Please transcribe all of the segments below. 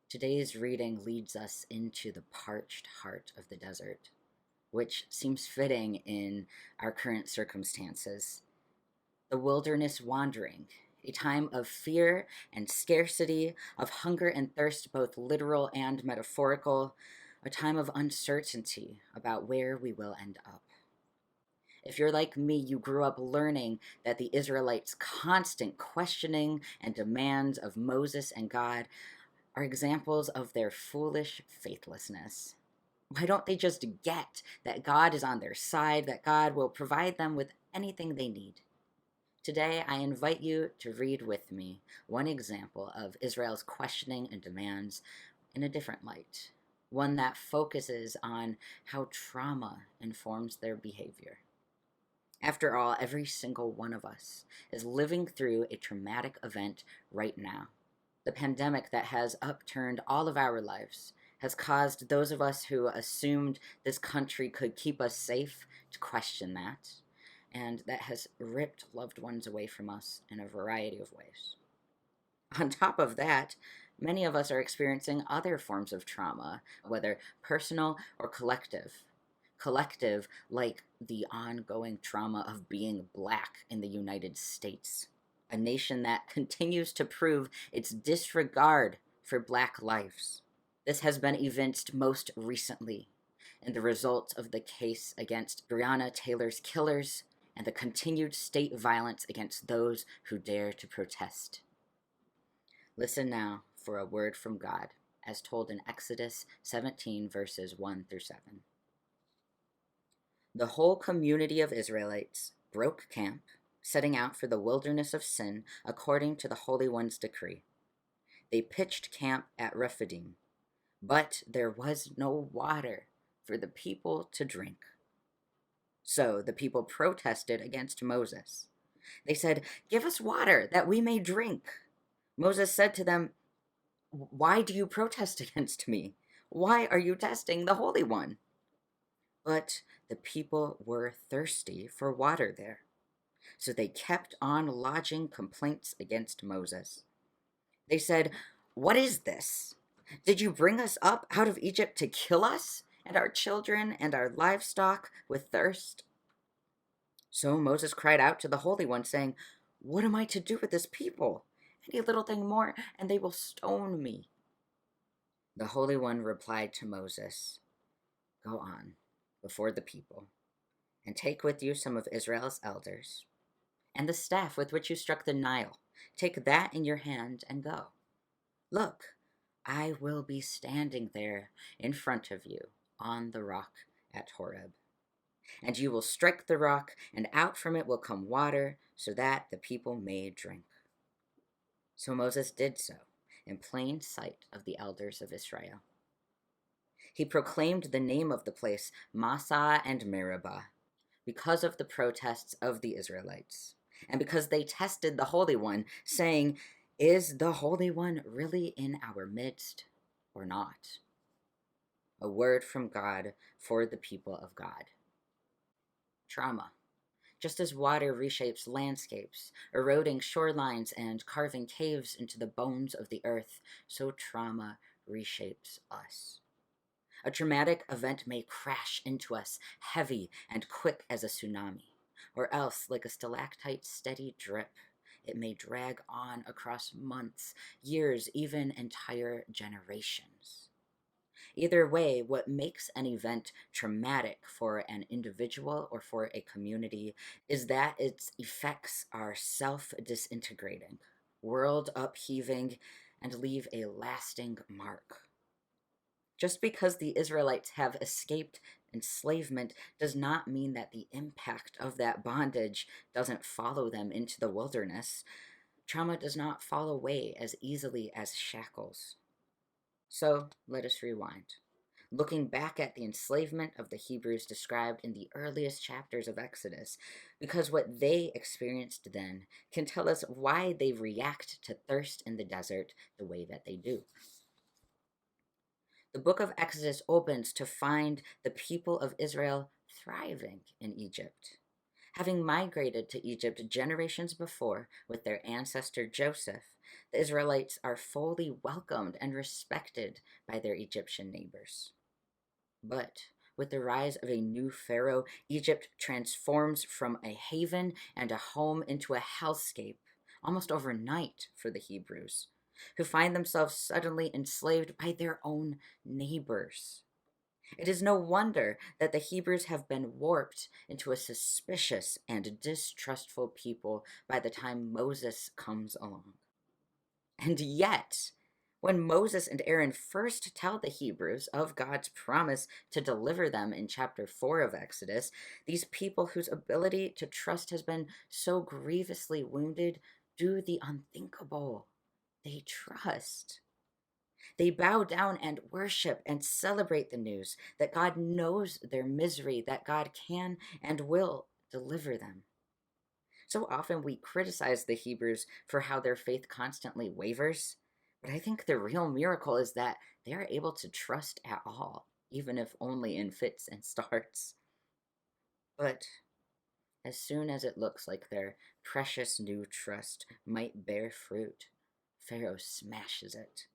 Today's reading leads us into the parched heart of the desert, which seems fitting in our current circumstances. The wilderness wandering, a time of fear and scarcity, of hunger and thirst, both literal and metaphorical, a time of uncertainty about where we will end up. If you're like me, you grew up learning that the Israelites' constant questioning and demands of Moses and God are examples of their foolish faithlessness. Why don't they just get that God is on their side, that God will provide them with anything they need? Today, I invite you to read with me one example of Israel's questioning and demands in a different light, one that focuses on how trauma informs their behavior. After all, every single one of us is living through a traumatic event right now. The pandemic that has upturned all of our lives has caused those of us who assumed this country could keep us safe to question that, and that has ripped loved ones away from us in a variety of ways. On top of that, many of us are experiencing other forms of trauma, whether personal or collective. Collective, like the ongoing trauma of being Black in the United States, a nation that continues to prove its disregard for Black lives. This has been evinced most recently in the results of the case against Breonna Taylor's killers and the continued state violence against those who dare to protest. Listen now for a word from God, as told in Exodus 17, verses 1 through 7. The whole community of Israelites broke camp, setting out for the wilderness of Sin according to the Holy One's decree. They pitched camp at Rephidim, but there was no water for the people to drink. So the people protested against Moses. They said, "Give us water that we may drink." Moses said to them, "Why do you protest against me? Why are you testing the Holy One?" But the people were thirsty for water there, so they kept on lodging complaints against Moses. They said, "What is this? Did you bring us up out of Egypt to kill us and our children and our livestock with thirst?" So Moses cried out to the Holy One, saying, "What am I to do with this people? Any little thing more, and they will stone me." The Holy One replied to Moses, "Go on before the people, and take with you some of Israel's elders, and the staff with which you struck the Nile. Take that in your hand and go. Look, I will be standing there in front of you on the rock at Horeb. And you will strike the rock, and out from it will come water, so that the people may drink." So Moses did so, in plain sight of the elders of Israel. He proclaimed the name of the place Massah and Meribah, because of the protests of the Israelites, and because they tested the Holy One, saying, "Is the Holy One really in our midst or not?" A word from God for the people of God. Trauma. Just as water reshapes landscapes, eroding shorelines and carving caves into the bones of the earth, so trauma reshapes us. A traumatic event may crash into us, heavy and quick as a tsunami, or else, like a stalactite's steady drip, it may drag on across months, years, even entire generations. Either way, what makes an event traumatic for an individual or for a community is that its effects are self-disintegrating, world upheaving, and leave a lasting mark. Just because the Israelites have escaped enslavement does not mean that the impact of that bondage doesn't follow them into the wilderness. Trauma does not fall away as easily as shackles. So let us rewind, looking back at the enslavement of the Hebrews described in the earliest chapters of Exodus, because what they experienced then can tell us why they react to thirst in the desert the way that they do. The book of Exodus opens to find the people of Israel thriving in Egypt, Having migrated to Egypt generations before with their ancestor Joseph, the Israelites are fully welcomed and respected by their Egyptian neighbors. But with the rise of a new Pharaoh, Egypt transforms from a haven and a home into a hellscape almost overnight for the Hebrews, who find themselves suddenly enslaved by their own neighbors. It is no wonder that the Hebrews have been warped into a suspicious and distrustful people by the time Moses comes along. And yet, when Moses and Aaron first tell the Hebrews of God's promise to deliver them in chapter 4 of Exodus, these people whose ability to trust has been so grievously wounded do the unthinkable. They trust. They bow down and worship and celebrate the news that God knows their misery, that God can and will deliver them. So often we criticize the Hebrews for how their faith constantly wavers, but I think the real miracle is that they are able to trust at all, even if only in fits and starts. But as soon as it looks like their precious new trust might bear fruit, Pharaoh smashes it.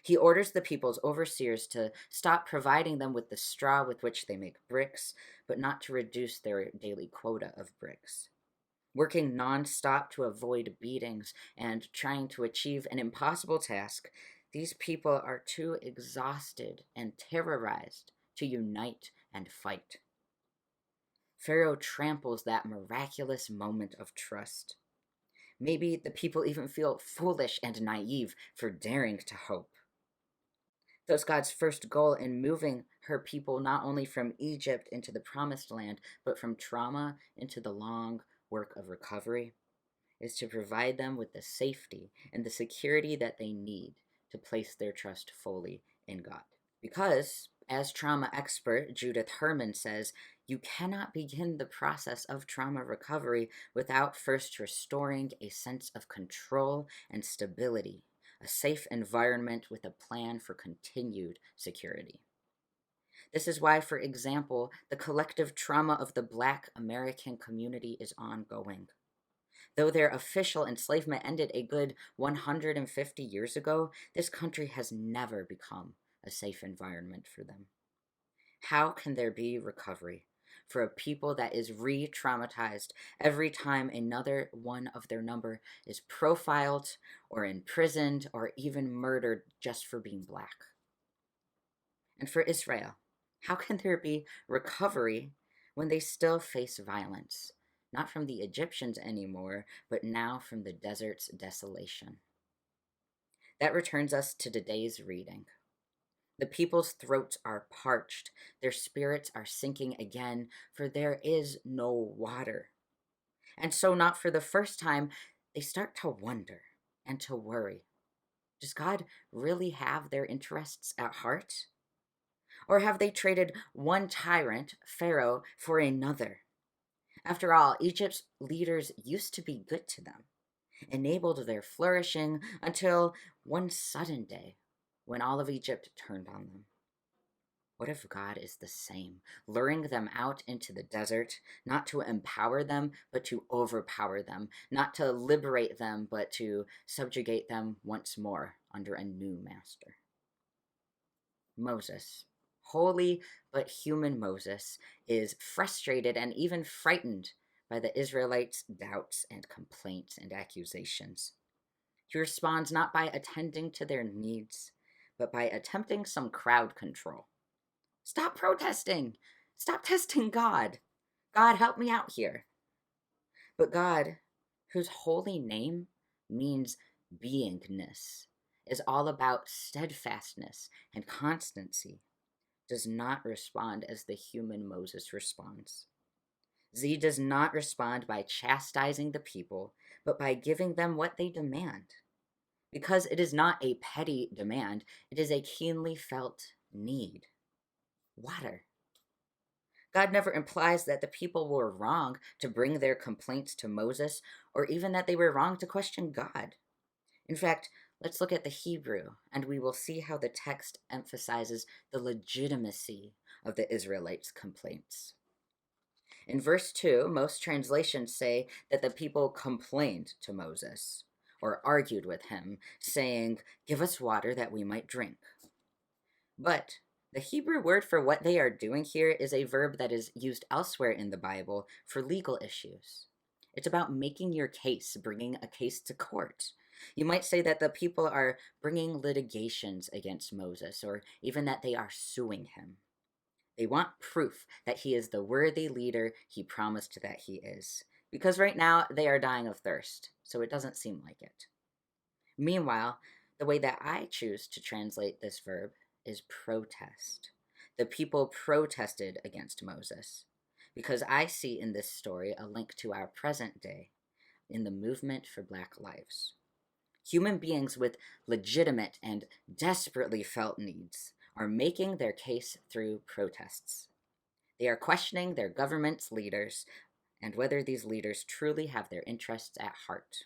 He orders the people's overseers to stop providing them with the straw with which they make bricks, but not to reduce their daily quota of bricks. Working non-stop to avoid beatings and trying to achieve an impossible task, these people are too exhausted and terrorized to unite and fight. Pharaoh tramples that miraculous moment of trust. Maybe the people even feel foolish and naive for daring to hope. Thus, God's first goal in moving her people not only from Egypt into the promised land, but from trauma into the long work of recovery, is to provide them with the safety and the security that they need to place their trust fully in God. Because, as trauma expert Judith Herman says, you cannot begin the process of trauma recovery without first restoring a sense of control and stability, a safe environment with a plan for continued security. This is why, for example, the collective trauma of the Black American community is ongoing. Though their official enslavement ended a good 150 years ago, this country has never become a safe environment for them. How can there be recovery for a people that is re-traumatized every time another one of their number is profiled or imprisoned or even murdered just for being Black? And for Israel, how can there be recovery when they still face violence? Not from the Egyptians anymore, but now from the desert's desolation. That returns us to today's reading. The people's throats are parched, their spirits are sinking again, for there is no water. And so, not for the first time, they start to wonder and to worry. Does God really have their interests at heart? Or have they traded one tyrant, Pharaoh, for another? After all, Egypt's leaders used to be good to them, enabled their flourishing until one sudden day when all of Egypt turned on them. What if God is the same, luring them out into the desert, not to empower them, but to overpower them, not to liberate them, but to subjugate them once more under a new master? Moses, holy but human Moses, is frustrated and even frightened by the Israelites' doubts and complaints and accusations. He responds not by attending to their needs, but by attempting some crowd control. Stop protesting! Stop testing God! God, help me out here. But God, whose holy name means beingness, is all about steadfastness and constancy, does not respond as the human Moses responds. Z does not respond by chastising the people, but by giving them what they demand. Because it is not a petty demand, it is a keenly felt need. Water. God never implies that the people were wrong to bring their complaints to Moses, or even that they were wrong to question God. In fact, let's look at the Hebrew, and we will see how the text emphasizes the legitimacy of the Israelites' complaints. In verse 2, most translations say that the people complained to Moses or argued with him, saying, "Give us water that we might drink." But the Hebrew word for what they are doing here is a verb that is used elsewhere in the Bible for legal issues. It's about making your case, bringing a case to court. You might say that the people are bringing litigations against Moses, or even that they are suing him. They want proof that he is the worthy leader he promised that he is, because right now they are dying of thirst, so it doesn't seem like it. Meanwhile, the way that I choose to translate this verb is protest. The people protested against Moses, because I see in this story a link to our present day in the movement for Black lives. Human beings with legitimate and desperately felt needs are making their case through protests. They are questioning their government's leaders and whether these leaders truly have their interests at heart.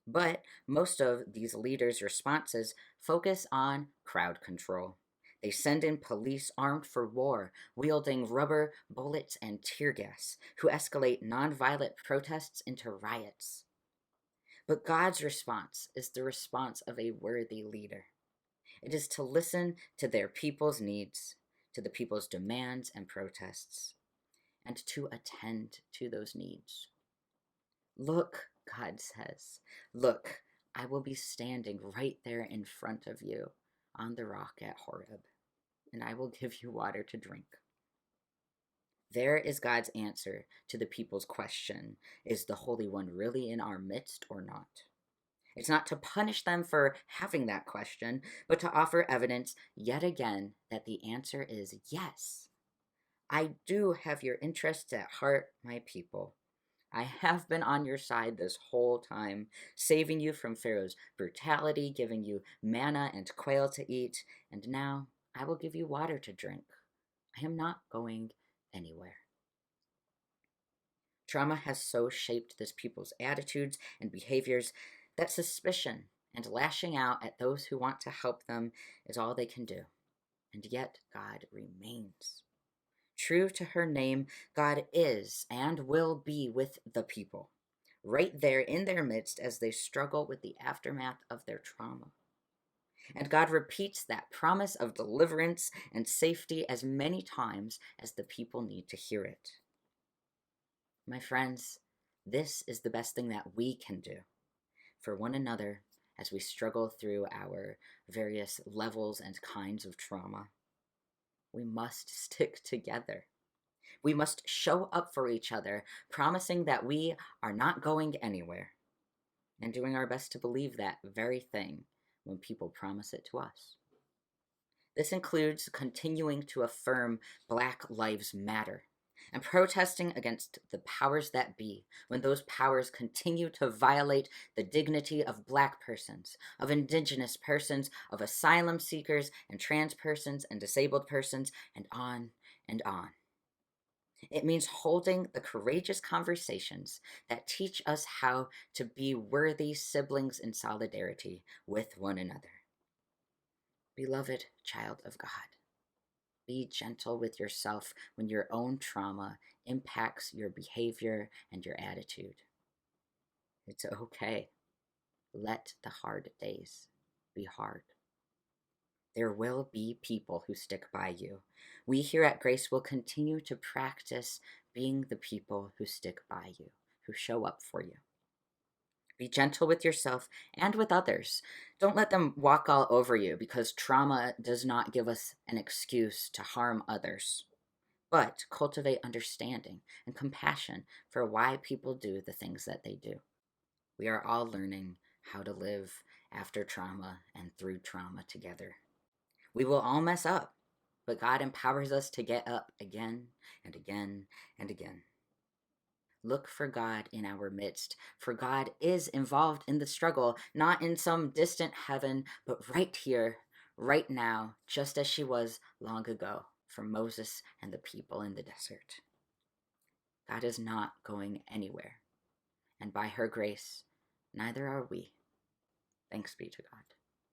But most of these leaders' responses focus on crowd control. They send in police armed for war, wielding rubber bullets and tear gas, who escalate nonviolent protests into riots. But God's response is the response of a worthy leader. It is to listen to their people's needs, to the people's demands and protests, and to attend to those needs. Look, God says, look, I will be standing right there in front of you on the rock at Horeb, and I will give you water to drink. There is God's answer to the people's question, is the Holy One really in our midst or not? It's not to punish them for having that question, but to offer evidence yet again that the answer is yes. I do have your interests at heart, my people. I have been on your side this whole time, saving you from Pharaoh's brutality, giving you manna and quail to eat, and now I will give you water to drink. I am not going anywhere. Trauma has so shaped this people's attitudes and behaviors that suspicion and lashing out at those who want to help them is all they can do. And yet God remains. True to her name, God is and will be with the people, right there in their midst as they struggle with the aftermath of their trauma. And God repeats that promise of deliverance and safety as many times as the people need to hear it. My friends, this is the best thing that we can do for one another as we struggle through our various levels and kinds of trauma. We must stick together. We must show up for each other, promising that we are not going anywhere, and doing our best to believe that very thing when people promise it to us. This includes continuing to affirm Black Lives Matter and protesting against the powers that be when those powers continue to violate the dignity of Black persons, of Indigenous persons, of asylum seekers and trans persons and disabled persons, and on and on. It means holding the courageous conversations that teach us how to be worthy siblings in solidarity with one another. Beloved child of God, be gentle with yourself when your own trauma impacts your behavior and your attitude. It's okay. Let the hard days be hard. There will be people who stick by you. We here at Grace will continue to practice being the people who stick by you, who show up for you. Be gentle with yourself and with others. Don't let them walk all over you, because trauma does not give us an excuse to harm others. But cultivate understanding and compassion for why people do the things that they do. We are all learning how to live after trauma and through trauma together. We will all mess up, but God empowers us to get up again and again and again. Look for God in our midst, for God is involved in the struggle, not in some distant heaven, but right here, right now, just as she was long ago for Moses and the people in the desert. God is not going anywhere, and by her grace, neither are we. Thanks be to God.